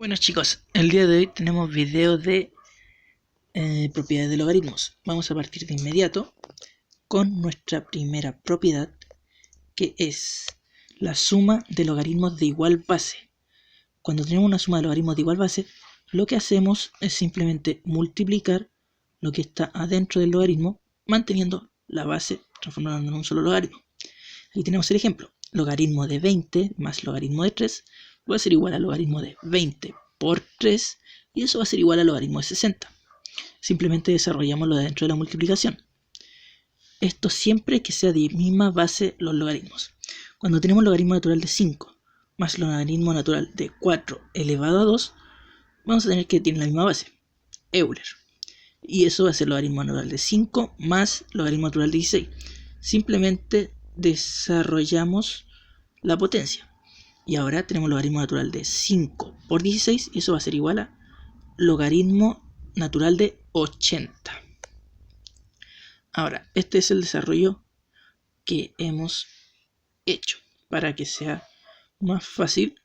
Bueno chicos, el día de hoy tenemos video de propiedades de logaritmos. Vamos a partir de inmediato con nuestra primera propiedad, que es la suma de logaritmos de igual base. Cuando tenemos una suma de logaritmos de igual base, lo que hacemos es simplemente multiplicar lo que está adentro del logaritmo, manteniendo la base, transformándola en un solo logaritmo. Aquí tenemos el ejemplo. Logaritmo de 20 más logaritmo de 3 va a ser igual a logaritmo de 20 por 3 y eso va a ser igual a logaritmo de 60. Simplemente desarrollamos lo de dentro de la multiplicación. Esto siempre que sea de misma base los logaritmos. Cuando tenemos logaritmo natural de 5 más logaritmo natural de 4 elevado a 2, vamos a tener que tener la misma base, Euler. Y eso va a ser logaritmo natural de 5 más logaritmo natural de 16. Simplemente desarrollamos la potencia. Y ahora tenemos logaritmo natural de 5 por 16 y eso va a ser igual a logaritmo natural de 80. Ahora, este es el desarrollo que hemos hecho para que sea más fácil,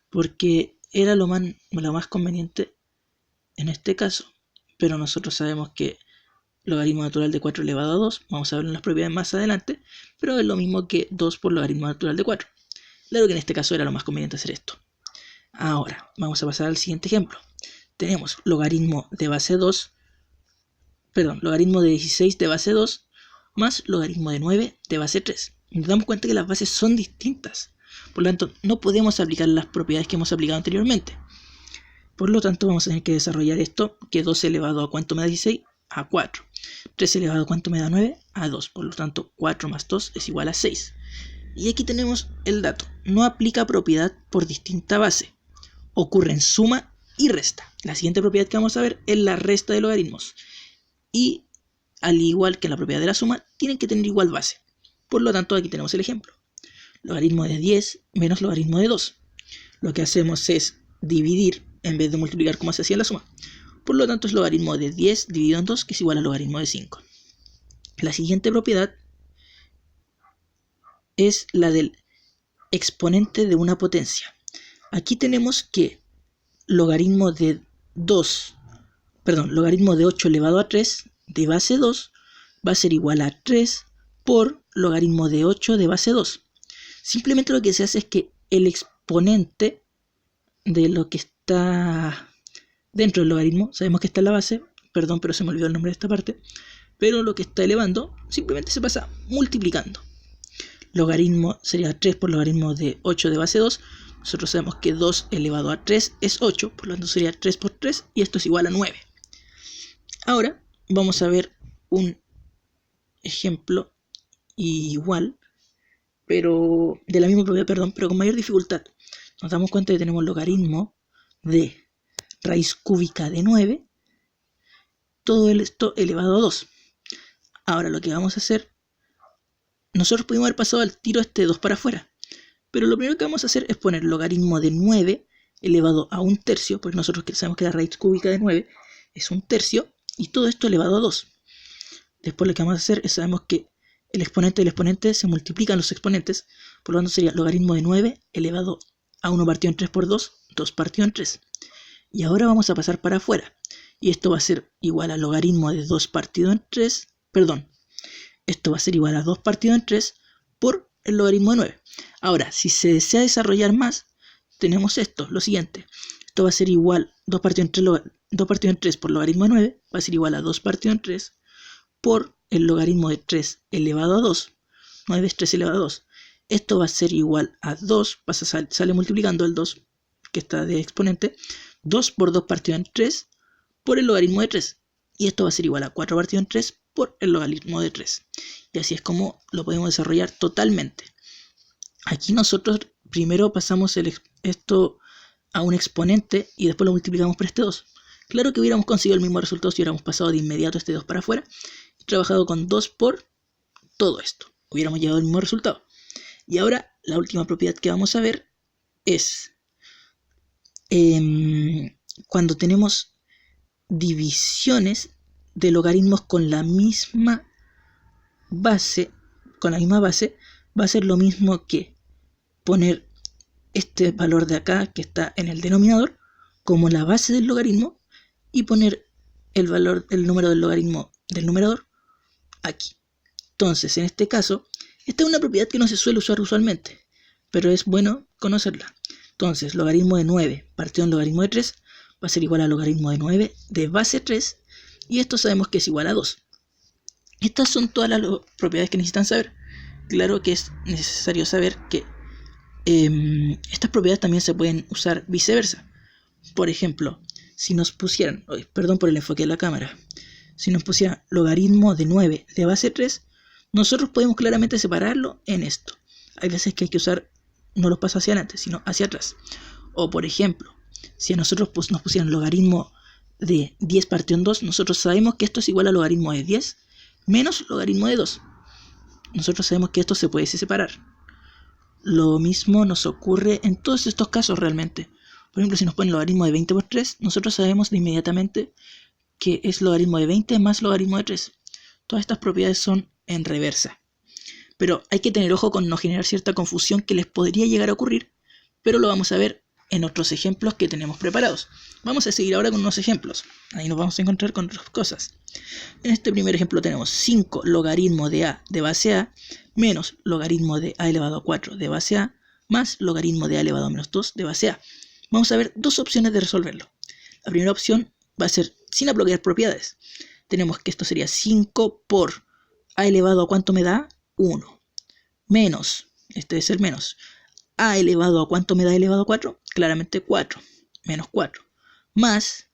porque era lo más conveniente en este caso, pero nosotros sabemos que logaritmo natural de 4 elevado a 2, vamos a verlo en las propiedades más adelante, pero es lo mismo que 2 por logaritmo natural de 4. Claro que en este caso era lo más conveniente hacer esto. Ahora, vamos a pasar al siguiente ejemplo. Tenemos logaritmo de base 2, logaritmo de 16 de base 2 más logaritmo de 9 de base 3. Nos damos cuenta que las bases son distintas. Por lo tanto, no podemos aplicar las propiedades que hemos aplicado anteriormente. Por lo tanto, vamos a tener que desarrollar esto, que 2 elevado a ¿cuánto me da 16? A 4. 3 elevado a ¿cuánto me da 9? A 2. Por lo tanto, 4 más 2 es igual a 6. Y aquí tenemos el dato. No aplica propiedad por distinta base. Ocurre en suma y resta. La siguiente propiedad que vamos a ver es la resta de logaritmos. Y al igual que la propiedad de la suma, tienen que tener igual base. Por lo tanto, aquí tenemos el ejemplo. Logaritmo de 10 menos logaritmo de 2. Lo que hacemos es dividir en vez de multiplicar como se hacía en la suma. Por lo tanto, es logaritmo de 10 dividido en 2, que es igual a logaritmo de 5. La siguiente propiedad es la del exponente de una potencia. Aquí tenemos que logaritmo de 8 elevado a 3 de base 2 va a ser igual a 3 por logaritmo de 8 de base 2. Simplemente lo que se hace es que el exponente de lo que está dentro del logaritmo, sabemos que está en la base, perdón, pero se me olvidó el nombre de esta parte, pero lo que está elevando simplemente se pasa multiplicando. Logaritmo sería 3 por logaritmo de 8 de base 2. Nosotros sabemos que 2 elevado a 3 es 8, por lo tanto sería 3 por 3 y esto es igual a 9. Ahora vamos a ver un ejemplo igual, pero de la misma propiedad, pero con mayor dificultad. Nos damos cuenta que tenemos logaritmo de raíz cúbica de 9, todo esto elevado a 2. Ahora lo que vamos a hacer, nosotros pudimos haber pasado al tiro este 2 para afuera, pero lo primero que vamos a hacer es poner logaritmo de 9 elevado a 1/3, porque nosotros sabemos que la raíz cúbica de 9 es 1/3, y todo esto elevado a 2. Después lo que vamos a hacer es, sabemos que el exponente del exponente se multiplican los exponentes, por lo tanto sería logaritmo de 9 elevado a 1 partido en 3 por 2, 2 partido en 3. Y ahora vamos a pasar para afuera, y esto va a ser igual a logaritmo de 2 partido en 3, esto va a ser igual a 2 partido en 3 por el logaritmo de 9. Ahora, si se desea desarrollar más, tenemos esto, lo siguiente. Esto va a ser igual 2 partido en 3 por logaritmo de 9, va a ser igual a 2 partido en 3 por el logaritmo de 3 elevado a 2. 9 es 3 elevado a 2. Esto va a ser igual a 2, sale multiplicando el 2 que está de exponente, 2 por 2 partido en 3 por el logaritmo de 3. Y esto va a ser igual a 4 partido en 3 por el logaritmo de 3. Y así es como lo podemos desarrollar totalmente. Aquí nosotros primero pasamos esto a un exponente y después lo multiplicamos por este 2. Claro que hubiéramos conseguido el mismo resultado si hubiéramos pasado de inmediato este 2 para afuera y trabajado con 2 por todo esto. Hubiéramos llegado al mismo resultado. Y ahora la última propiedad que vamos a ver es cuando tenemos divisiones de logaritmos con la misma base, va a ser lo mismo que poner este valor de acá que está en el denominador como la base del logaritmo y poner el número del logaritmo del numerador aquí. Entonces, en este caso, esta es una propiedad que no se suele usar usualmente, pero es bueno conocerla. Entonces, logaritmo de 9 partido en logaritmo de 3 va a ser igual a logaritmo de 9 de base 3, y esto sabemos que es igual a 2. Estas son todas las propiedades que necesitan saber. Claro que es necesario saber que estas propiedades también se pueden usar viceversa. Por ejemplo, si nos pusieran, perdón por el enfoque de la cámara, si nos pusieran logaritmo de 9 de base 3, nosotros podemos claramente separarlo en esto. Hay veces que hay que usar no los pasos hacia adelante, sino hacia atrás. O por ejemplo, si a nosotros nos pusieran logaritmo de 10 partido en 2, nosotros sabemos que esto es igual a logaritmo de 10 menos logaritmo de 2. Nosotros sabemos que esto se puede separar. Lo mismo nos ocurre en todos estos casos realmente. Por ejemplo, si nos ponen logaritmo de 20 por 3, nosotros sabemos de inmediatamente que es logaritmo de 20 más logaritmo de 3. Todas estas propiedades son en reversa. Pero hay que tener ojo con no generar cierta confusión que les podría llegar a ocurrir, pero lo vamos a ver en otros ejemplos que tenemos preparados. Vamos a seguir ahora con unos ejemplos. Ahí nos vamos a encontrar con otras cosas. En este primer ejemplo tenemos 5 logaritmo de a de base a menos logaritmo de a elevado a 4 de base a más logaritmo de a elevado a menos 2 de base a. Vamos a ver dos opciones de resolverlo. La primera opción va a ser sin aplicar propiedades. Tenemos que esto sería 5 por a elevado a ¿cuánto me da? 1. Menos, este es el menos, a elevado a ¿cuánto me da elevado a 4? Claramente 4, menos 4. Más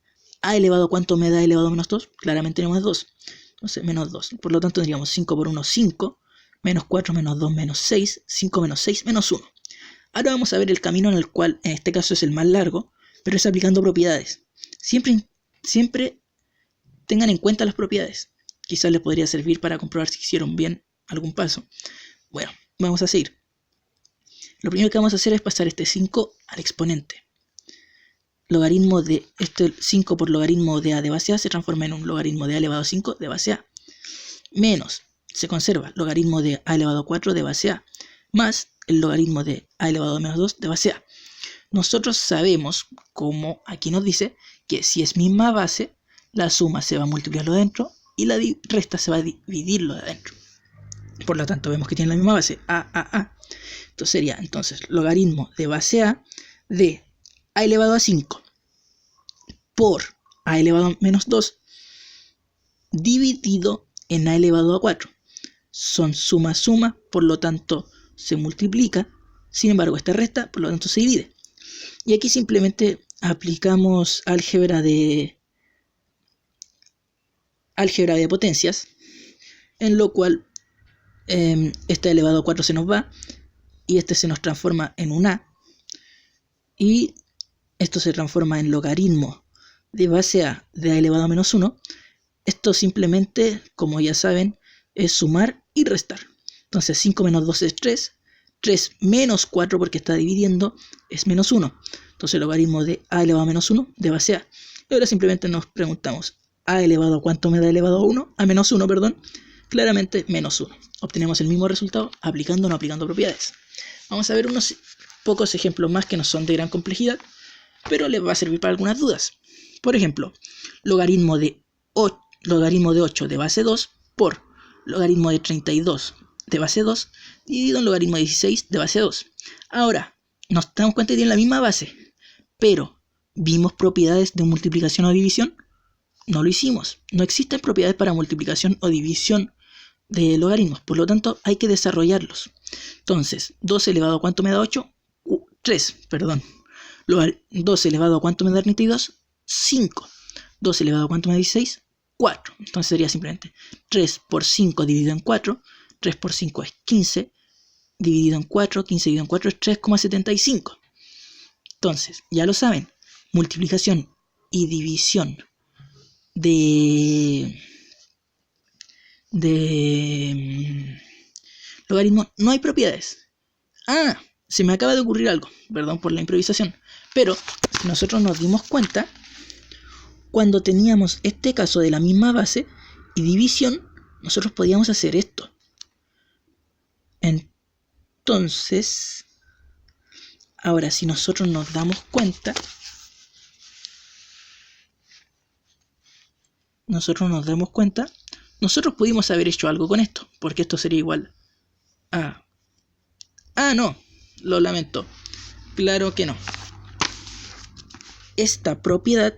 a elevado a ¿cuánto me da elevado a menos 2? Claramente menos 2. Entonces menos 2. Por lo tanto tendríamos 5 por 1, 5. Menos 4 menos 2 menos 6. 5 menos 6 menos 1. Ahora vamos a ver el camino en el cual en este caso es el más largo, pero es aplicando propiedades. Siempre tengan en cuenta las propiedades. Quizás les podría servir para comprobar si hicieron bien algún paso. Bueno, vamos a seguir. Lo primero que vamos a hacer es pasar este 5 al exponente. Logaritmo de este 5 por logaritmo de a de base a se transforma en un logaritmo de a elevado a 5 de base a. Menos, se conserva, logaritmo de a elevado a 4 de base a. Más el logaritmo de a elevado a menos 2 de base a. Nosotros sabemos, como aquí nos dice, que si es misma base, la suma se va a multiplicarlo de adentro y la resta se va a dividirlo de adentro. Por lo tanto, vemos que tiene la misma base, a. Entonces sería logaritmo de base a de a elevado a 5 por a elevado a menos 2 dividido en a elevado a 4. Son suma, por lo tanto se multiplica, sin embargo esta resta, por lo tanto se divide. Y aquí simplemente aplicamos álgebra de potencias, en lo cual este elevado a 4 se nos va y este se nos transforma en un a, y esto se transforma en logaritmo de base a de a elevado a menos 1. Esto simplemente, como ya saben, es sumar y restar. Entonces 5 menos 2 es 3, 3 menos 4 porque está dividiendo es menos 1. Entonces logaritmo de a elevado a menos 1 de base a. Y ahora simplemente nos preguntamos, a elevado a ¿cuánto me da elevado a 1? A menos 1, perdón. Claramente menos 1. Obtenemos el mismo resultado aplicando o no aplicando propiedades. Vamos a ver unos pocos ejemplos más que no son de gran complejidad, pero les va a servir para algunas dudas. Por ejemplo, logaritmo de 8 de base 2 por logaritmo de 32 de base 2 dividido en logaritmo de 16 de base 2. Ahora, nos damos cuenta que tienen la misma base, pero ¿vimos propiedades de multiplicación o división? No lo hicimos. No existen propiedades para multiplicación o división de logaritmos, por lo tanto hay que desarrollarlos. Entonces, 2 elevado a ¿cuánto me da 8? 3, perdón. 2 elevado a ¿cuánto me da 32? 5. 2 elevado a ¿cuánto me da 16? 4. Entonces sería simplemente 3 por 5 dividido en 4. 3 por 5 es 15. Dividido en 4. 15 dividido en 4 es 3,75. Entonces, ya lo saben. Multiplicación y división de logaritmo no hay propiedades. Se me acaba de ocurrir algo, perdón por la improvisación, pero si nosotros nos dimos cuenta, cuando teníamos este caso de la misma base y división, nosotros podíamos hacer esto. Entonces, ahora si nosotros nos damos cuenta, nosotros nos damos cuenta, nosotros pudimos haber hecho algo con esto, porque esto sería igual a... Ah, no, lo lamento. Claro que no. Esta propiedad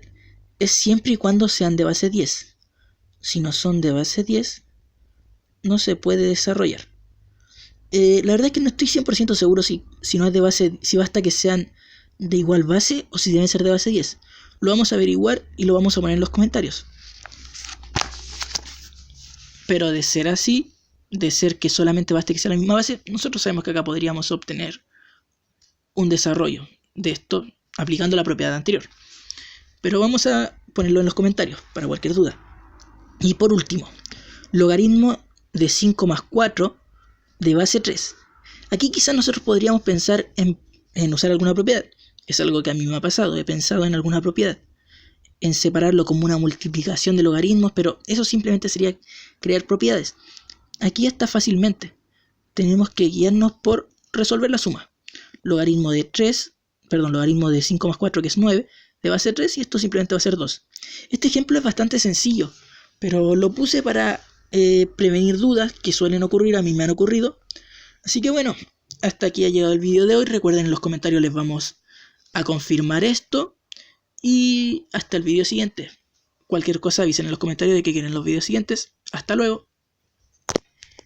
es siempre y cuando sean de base 10. Si no son de base 10, no se puede desarrollar. La verdad es que no estoy 100% seguro si no es de base, si basta que sean de igual base o si deben ser de base 10. Lo vamos a averiguar y lo vamos a poner en los comentarios. Pero de ser así, de ser que solamente basta que sea la misma base, nosotros sabemos que acá podríamos obtener un desarrollo de esto aplicando la propiedad anterior. Pero vamos a ponerlo en los comentarios para cualquier duda. Y por último, logaritmo de 5 más 4 de base 3. Aquí quizás nosotros podríamos pensar en usar alguna propiedad. Es algo que a mí me ha pasado, he pensado en alguna propiedad, en separarlo como una multiplicación de logaritmos, pero eso simplemente sería crear propiedades. Aquí está fácilmente. Tenemos que guiarnos por resolver la suma. Logaritmo de 5 más 4, que es 9, de base 3, y esto simplemente va a ser 2. Este ejemplo es bastante sencillo, pero lo puse para prevenir dudas que suelen ocurrir, a mí me han ocurrido. Así que bueno, hasta aquí ha llegado el vídeo de hoy. Recuerden, en los comentarios les vamos a confirmar esto. Y hasta el vídeo siguiente. Cualquier cosa avisen en los comentarios de que quieren los vídeos siguientes. Hasta luego.